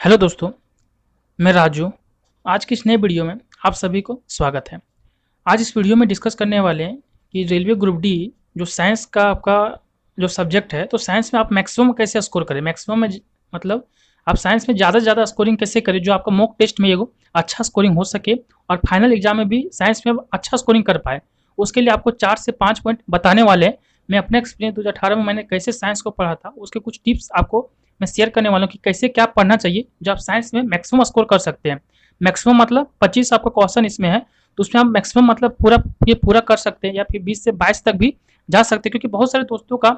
Hello दोस्तों, मैं राजू। आज की इस नए वीडियो में आप सभी को स्वागत है। आज इस वीडियो में डिस्कस करने वाले हैं कि रेलवे ग्रुप डी जो साइंस का आपका जो सब्जेक्ट है, तो साइंस में आप मैक्सिमम कैसे स्कोर करें। मैक्सिमम में मतलब आप साइंस में ज़्यादा से ज़्यादा स्कोरिंग कैसे करें, जो आपका मॉक टेस्ट में एगो अच्छा स्कोरिंग हो सके और फाइनल एग्जाम में भी साइंस में अच्छा स्कोरिंग कर पाए। उसके लिए आपको 4 से 5 पॉइंट बताने वाले हैं। मैं अपने एक्सपीरियंस 2018 में मैंने कैसे साइंस को पढ़ा था, उसके कुछ टिप्स आपको मैं शेयर करने वाला हूँ कि कैसे क्या पढ़ना चाहिए जो आप साइंस में मैक्सिमम स्कोर कर सकते हैं। मैक्सिमम मतलब 25 आपका क्वेश्चन इसमें है, तो उसमें आप मैक्सिमम मतलब पूरा कर सकते हैं या फिर 20 से 22 तक भी जा सकते हैं। क्योंकि बहुत सारे दोस्तों का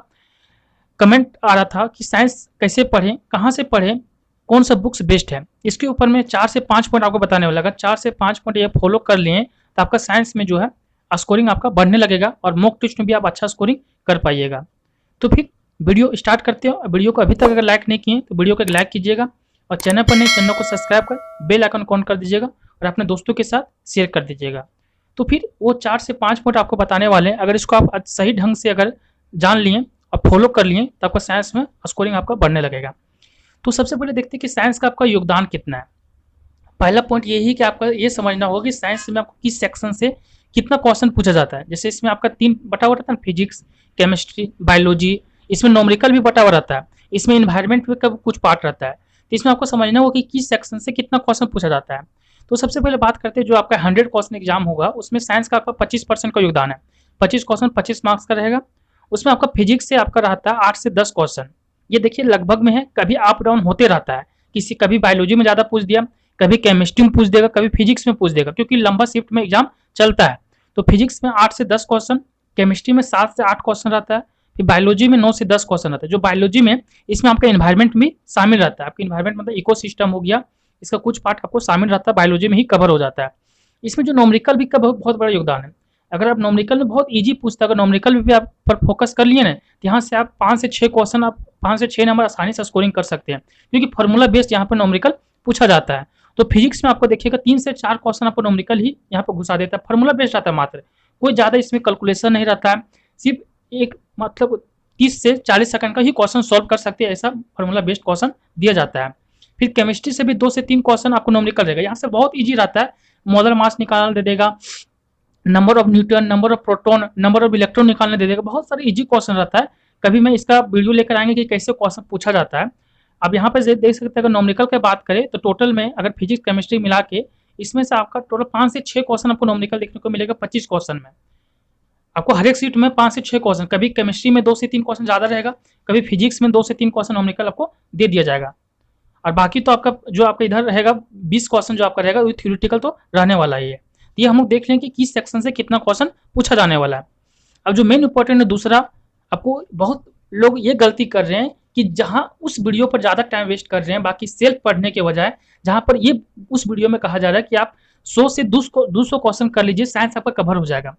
कमेंट आ रहा था कि साइंस कैसे पढ़ें, कहाँ से पढ़ें, कौन सा बुक्स बेस्ट है। इसके ऊपर मैं 4 से 5 पॉइंट आपको बताने वाला। अगर 4 से 5 पॉइंट ये फॉलो कर लिए तो आपका साइंस में जो है स्कोरिंग आपका बढ़ने लगेगा और मॉक टेस्ट में भी आप अच्छा स्कोरिंग कर पाइएगा। तो फिर वीडियो स्टार्ट करते हो। वीडियो को अभी तक अगर लाइक नहीं किए तो वीडियो को एक लाइक कीजिएगा और चैनल पर नहीं, चैनल को सब्सक्राइब कर बेल आइकन को ऑन कर दीजिएगा और अपने दोस्तों के साथ शेयर कर दीजिएगा। तो फिर वो 4 से 5 पॉइंट आपको बताने वाले हैं। अगर इसको आप सही ढंग से अगर जान लिए और फॉलो कर लिए तो आपका साइंस में स्कोरिंग आपका बढ़ने लगेगा। तो सबसे पहले देखते हैं कि साइंस का आपका योगदान कितना है। पहला पॉइंट यही कि आपका ये समझना होगा कि साइंस में आपको किस सेक्शन से कितना क्वेश्चन पूछा जाता है। जैसे इसमें आपका 3 बटा हुआ रहता है, फिजिक्स, केमिस्ट्री, बायोलॉजी। इसमें न्यूमेरिकल भी बटा हुआ रहता है। इसमें इन्वायरमेंट का कुछ पार्ट रहता है। तो इसमें आपको समझना होगा कि किस सेक्शन से कितना क्वेश्चन पूछा जाता है। तो सबसे पहले बात करते हैं, जो आपका 100 क्वेश्चन एग्जाम होगा उसमें साइंस का आपका 25% का योगदान है। 25 क्वेश्चन 25 मार्क्स का रहेगा। उसमें आपका फिजिक्स से आपका रहता है 8 से 10 क्वेश्चन। ये देखिए लगभग में है, कभी अप डाउन होते रहता है। कभी बायोलॉजी में ज़्यादा पूछ दिया, कभी केमिस्ट्री में पूछ देगा, कभी फिजिक्स में पूछ देगा, क्योंकि लंबा शिफ्ट में एग्जाम चलता है। तो फिजिक्स में 8 से 10 क्वेश्चन, केमिस्ट्री में 7 से 8 क्वेश्चन रहता है, फिर बायोलॉजी में 9 से 10 क्वेश्चन रहता है। जो बायोलॉजी में इसमें आपका इन्वायरमेंट भी शामिल रहता है। आपका इन्वायरमेंट मतलब इकोसिस्टम हो गया, इसका कुछ पार्ट आपको शामिल रहता है, बायोलॉजी में ही कवर हो जाता है। इसमें जो न्यूमेरिकल भी का बहुत बड़ा योगदान है। अगर आप न्यूमेरिकल में बहुत ईजी पूछता है, अगर न्यूमेरिकल में भी आप पर फोकस कर लिए ना, तो यहाँ से आप 5 से 6 क्वेश्चन, आप 5 से 6 नंबर आसानी से स्कोरिंग कर सकते हैं, क्योंकि फॉर्मूला बेस्ड यहाँ पर न्यूमेरिकल पूछा जाता है। तो फिजिक्स में आपको देखिएगा 3 से 4 क्वेश्चन आपको न्यूमेरिकल ही यहाँ पर घुसा देता है। फॉर्मूला बेस्ड आता है मात्र, कोई ज़्यादा इसमें कैलकुलेशन नहीं रहता है। सिर्फ एक मतलब 30 से 40 सेकंड का ही क्वेश्चन सॉल्व कर सकते हैं, ऐसा फॉर्मूला बेस्ड क्वेश्चन दिया जाता है। फिर केमिस्ट्री से भी 2 से 3 क्वेश्चन आपको न्यूमेरिकल रहेगा। यहाँ से बहुत ईजी रहता है। मोलर मास निकालना दे देगा, number of Newton, number of proton, number of electron निकालने दे देगा। बहुत सारे इजी क्वेश्चन रहता है। कभी मैं इसका वीडियो लेकर आएंगे कि कैसे क्वेश्चन पूछा जाता है। अब यहाँ पर देख सकते हैं, अगर न्यूमेरिकल की बात करें तो टोटल में अगर फिजिक्स केमिस्ट्री मिला के इसमें से आपका टोटल 5 से 6 क्वेश्चन आपको न्यूमेरिकल देखने को मिलेगा। 25 क्वेश्चन में आपको हर एक सीट में 5 से 6 क्वेश्चन, कभी केमिस्ट्री में 2 से 3 क्वेश्चन ज़्यादा रहेगा, कभी फिजिक्स में 2 से 3 क्वेश्चन न्यूमेरिकल आपको दे दिया जाएगा। और बाकी तो आपका जो आपका इधर रहेगा 20 क्वेश्चन जो आपका रहेगा वो थ्योरेटिकल तो रहने वाला ही है। ये हम लोग देख लें कि किस सेक्शन से कितना क्वेश्चन पूछा जाने वाला है। अब जो मेन इंपॉर्टेंट है दूसरा, आपको बहुत लोग ये गलती कर रहे हैं कि जहां उस वीडियो पर ज़्यादा टाइम वेस्ट कर रहे हैं बाकी सेल्फ पढ़ने के बजाय, जहां पर ये उस वीडियो में कहा जा रहा है कि आप 100 से 200 क्वेश्चन कर लीजिए, साइंस आपका कवर हो जाएगा।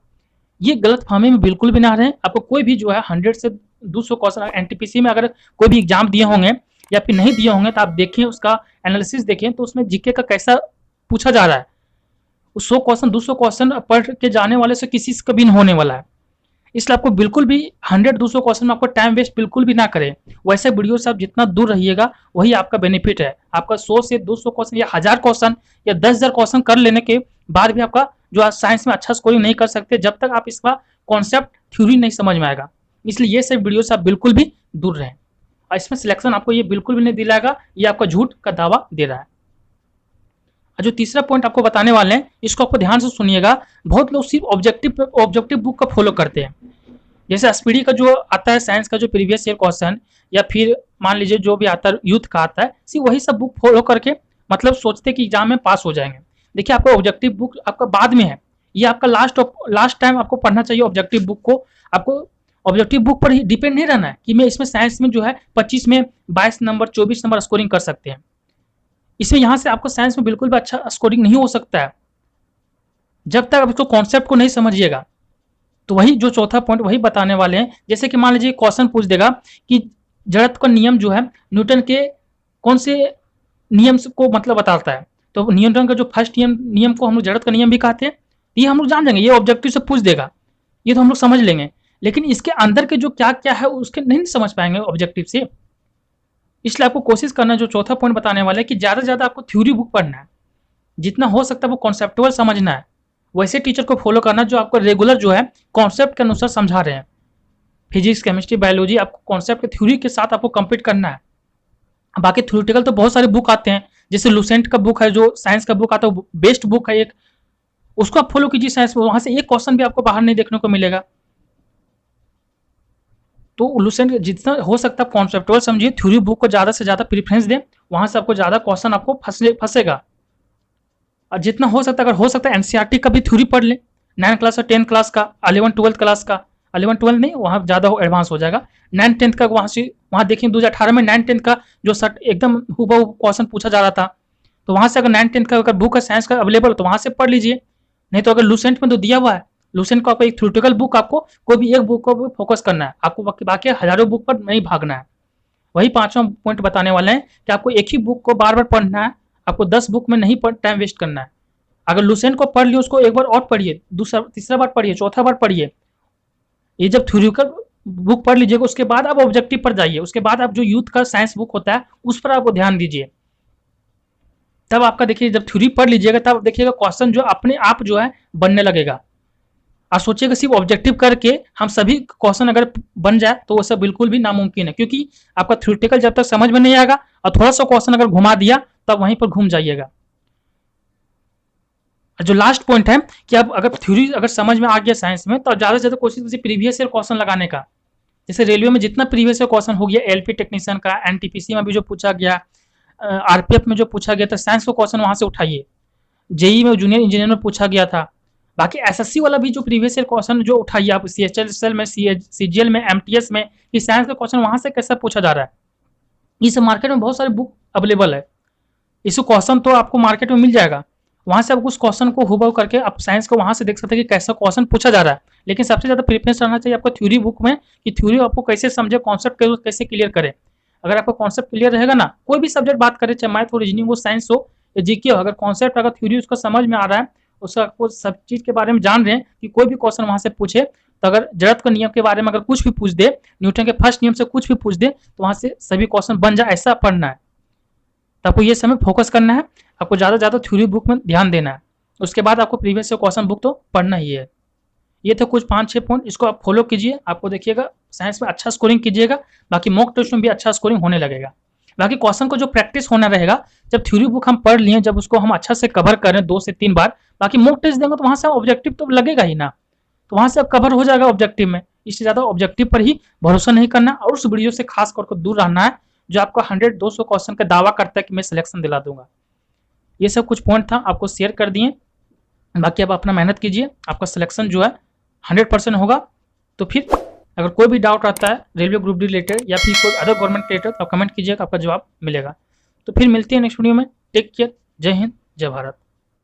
ये गलत फहमी में बिल्कुल भी ना रहें। आपको कोई भी जो है 100 से 200 क्वेश्चन एनटीपीसी में अगर कोई भी एग्जाम दिए होंगे या फिर नहीं दिए होंगे तो आप देखिए, उसका एनालिसिस देखें तो उसमें जीके का कैसा पूछा जा रहा है। 100 क्वेश्चन 200 क्वेश्चन पढ़ के जाने वाले से किसी से कभी नहीं होने वाला है। इसलिए आपको बिल्कुल भी 100-200 क्वेश्चन में आपको टाइम वेस्ट बिल्कुल भी ना करें। वैसे वीडियो से आप जितना दूर रहिएगा वही आपका बेनिफिट है। आपका 100 से 200 क्वेश्चन या 1000 क्वेश्चन या 10,000 क्वेश्चन कर लेने के बाद भी आपका जो आज साइंस में अच्छा स्कोरिंग नहीं कर सकते, जब तक आप इसका कॉन्सेप्ट थ्योरी नहीं समझ में आएगा। इसलिए ये सब वीडियो से आप बिल्कुल भी दूर रहें। और इसमें सिलेक्शन आपको ये बिल्कुल भी नहीं दिलाएगा, ये आपका झूठ का दावा दे रहा है। और जो तीसरा पॉइंट आपको बताने वाले हैं, इसको आपको ध्यान से सुनिएगा। बहुत लोग सिर्फ ऑब्जेक्टिव बुक का फॉलो करते हैं। जैसे एसपीडी का जो आता है साइंस का जो प्रीवियस ईयर क्वेश्चन, या फिर मान लीजिए जो भी आता है यूथ का आता है, सिर्फ वही सब बुक फॉलो करके मतलब सोचते कि एग्जाम में पास हो जाएंगे। देखिए आपका ऑब्जेक्टिव बुक आपका बाद में है, ये आपका लास्ट टाइम आपको पढ़ना चाहिए ऑब्जेक्टिव बुक को। आपको ऑब्जेक्टिव बुक पर ही डिपेंड नहीं रहना है कि मैं इसमें साइंस में जो है 25 में 22 नंबर 24 नंबर स्कोरिंग कर सकते हैं। इसमें यहाँ से आपको साइंस में बिल्कुल भी अच्छा स्कोरिंग नहीं हो सकता है जब तक आप इसको कॉन्सेप्ट को नहीं समझिएगा। तो वही जो चौथा पॉइंट वही बताने वाले हैं। जैसे कि मान लीजिए क्वेश्चन पूछ देगा कि जड़त्व का नियम जो है न्यूटन के कौन से नियम को मतलब बताता है, तो न्यूटन का जो फर्स्ट नियम को हम लोग जड़त्व का नियम भी कहते हैं। ये हम लोग जान जाएंगे, ये ऑब्जेक्टिव से पूछ देगा, ये तो हम लोग समझ लेंगे। लेकिन इसके अंदर के जो क्या क्या है उसके नहीं समझ पाएंगे ऑब्जेक्टिव से। इसलिए आपको कोशिश करना है, जो चौथा पॉइंट बताने वाला है, कि ज़्यादा से ज़्यादा आपको थ्योरी बुक पढ़ना है, जितना हो सकता है वो कॉन्सेप्टुअल समझना है, वैसे टीचर को फॉलो करना जो आपको रेगुलर जो है कॉन्सेप्ट के अनुसार समझा रहे हैं। फिजिक्स, केमिस्ट्री, बायोलॉजी आपको कॉन्सेप्ट के थ्योरी के साथ आपको कंप्लीट करना है। बाकी थ्योरेटिकल तो बहुत सारे बुक आते हैं, जैसे लुसेंट का बुक है, जो साइंस का बुक आता है, बेस्ट बुक है एक, उसको आप फॉलो कीजिए साइंस में, वहां से एक क्वेश्चन भी आपको बाहर नहीं देखने को मिलेगा। तो लुसेंट जितना हो सकता है कॉन्सेप्टुअल समझिए, थ्योरी बुक को ज़्यादा से ज़्यादा प्रीफरेंस दें, वहां से आपको ज़्यादा क्वेश्चन आपको फंसेगा। और जितना हो सकता है, अगर हो सकता है एनसीईआरटी का भी थ्योरी पढ़ लें, 9 क्लास और 10 क्लास का, 11-12 क्लास का, 11-12 नहीं, वहाँ ज़्यादा एडवांस हो जाएगा। 9-10 का वहाँ से, वहाँ देखिए 2018 में 9-10 का जो सट एकदम हूबहू क्वेश्चन पूछा जा रहा था, तो वहाँ से अगर 9-10 का अगर बुक है साइंस का अवेलेबल, तो वहाँ से पढ़ लीजिए। नहीं तो अगर लुसेंट में तो दिया हुआ है, लुसेंट को आपको एक थ्योरेटिकल बुक, आपको कोई भी एक बुक को फोकस करना है, आपको बाकी हजारों बुक पर नहीं भागना है। वही पांचवा पॉइंट बताने वाले हैं कि आपको एक ही बुक को बार बार पढ़ना है, आपको 10 बुक में नहीं टाइम वेस्ट करना है। अगर लुसेंट को पढ़ लिया, उसको एक बार और पढ़िए, दूसरा तीसरा बार पढ़िए, चौथा बार पढ़िए। ये जब थ्योरिकल बुक पढ़ लीजिएगा, उसके बाद आप ऑब्जेक्टिव पर जाइए, उसके बाद आप जो यूथ का साइंस बुक होता है उस पर आपको ध्यान दीजिए। तब आपका देखिए, जब थ्योरी पढ़ लीजिएगा तब देखिएगा क्वेश्चन जो अपने आप जो है बनने लगेगा। आप सोचिएगा सिर्फ ऑब्जेक्टिव करके हम सभी क्वेश्चन अगर बन जाए तो वो सब बिल्कुल भी नामुमकिन है, क्योंकि आपका थ्योरेटिकल जब तक समझ में नहीं आएगा और थोड़ा सा क्वेश्चन अगर घुमा दिया तब वहीं पर घूम जाइएगा। जो लास्ट पॉइंट है कि अब अगर थ्योरी अगर समझ में आ गया साइंस में, तो ज़्यादा से ज़्यादा कोशिश कीजिए प्रीवियस ईयर क्वेश्चन लगाने का। जैसे रेलवे में जितना प्रीवियस ईयर क्वेश्चन हो गया, एलपी टेक्नीशियन का, एनटीपीसी में भी जो पूछा गया, आरपीएफ में जो पूछा गया था, साइंस को क्वेश्चन वहां से उठाइए। जेई में जूनियर इंजीनियर में पूछा गया था। बाकी एसएससी वाला भी जो प्रीवियस ईयर क्वेश्चन जो उठाइए आप, सीएचएल में, सीजीएल में, एमटीएस में, कि साइंस का क्वेश्चन वहां से कैसा पूछा जा रहा है। इस मार्केट में बहुत सारे बुक अवेलेबल है, इस क्वेश्चन तो आपको मार्केट में मिल जाएगा, वहां से आप उस क्वेश्चन को हुबहू करके आप साइंस को वहां से देख सकते हैं कि कैसा क्वेश्चन पूछा जा रहा है। लेकिन सबसे ज्यादा प्रेफरेंस रहना चाहिए आपको थ्योरी बुक में, कि थ्योरी आपको कैसे समझे, कॉन्सेप्ट कैसे क्लियर करे। अगर आपका कॉन्सेप्ट क्लियर रहेगा ना, कोई भी सब्जेक्ट बात करे, चाहे मैथ हो, रीजनिंग हो, साइंस हो या जीके हो, अगर कॉन्सेप्ट अगर थ्योरी उसका समझ में आ रहा है, उसका आपको सब चीज के बारे में जान रहे हैं, कि कोई भी क्वेश्चन वहां से पूछे, तो अगर जड़त्व के नियम के बारे में अगर कुछ भी पूछ दे, न्यूटन के फर्स्ट नियम से कुछ भी पूछ दे, तो वहां से सभी क्वेश्चन बन जाए, ऐसा पढ़ना है। तो आपको ये समय फोकस करना है, आपको ज़्यादा से ज़्यादा थ्योरी बुक में ध्यान देना है, उसके बाद आपको प्रीवियस क्वेश्चन बुक तो पढ़ना ही है। ये थे कुछ 5-6 पॉइंट, इसको आप फॉलो कीजिए, आपको देखिएगा साइंस में अच्छा स्कोरिंग कीजिएगा, बाकी मॉक टेस्ट में भी अच्छा स्कोरिंग होने लगेगा। बाकी क्वेश्चन को जो प्रैक्टिस होना रहेगा, जब थ्योरी बुक हम पढ़ लिए, जब उसको हम अच्छा से कवर करें 2 से 3 बार, बाकी मॉक टेस्ट देंगे तो वहां से ऑब्जेक्टिव तो लगेगा ही ना, तो वहां से अब कवर हो जाएगा ऑब्जेक्टिव में। इससे ज़्यादा ऑब्जेक्टिव पर ही भरोसा नहीं करना, और उस वीडियो से खास करके दूर रहना है जो आपको 100-200 क्वेश्चन का दावा करता है कि मैं सिलेक्शन दिला दूंगा। ये सब कुछ पॉइंट था, आपको शेयर कर दिए, बाकी आप अपना मेहनत कीजिए, आपका सिलेक्शन जो है 100% होगा। तो फिर अगर कोई भी डाउट आता है रेलवे ग्रुप डी रिलेटेड या फिर कोई अदर गवर्नमेंट रिलेटेड, तो आप कमेंट कीजिएगा, आपका जवाब मिलेगा। तो फिर मिलते हैं नेक्स्ट वीडियो में। टेक केयर, जय हिंद, जय भारत।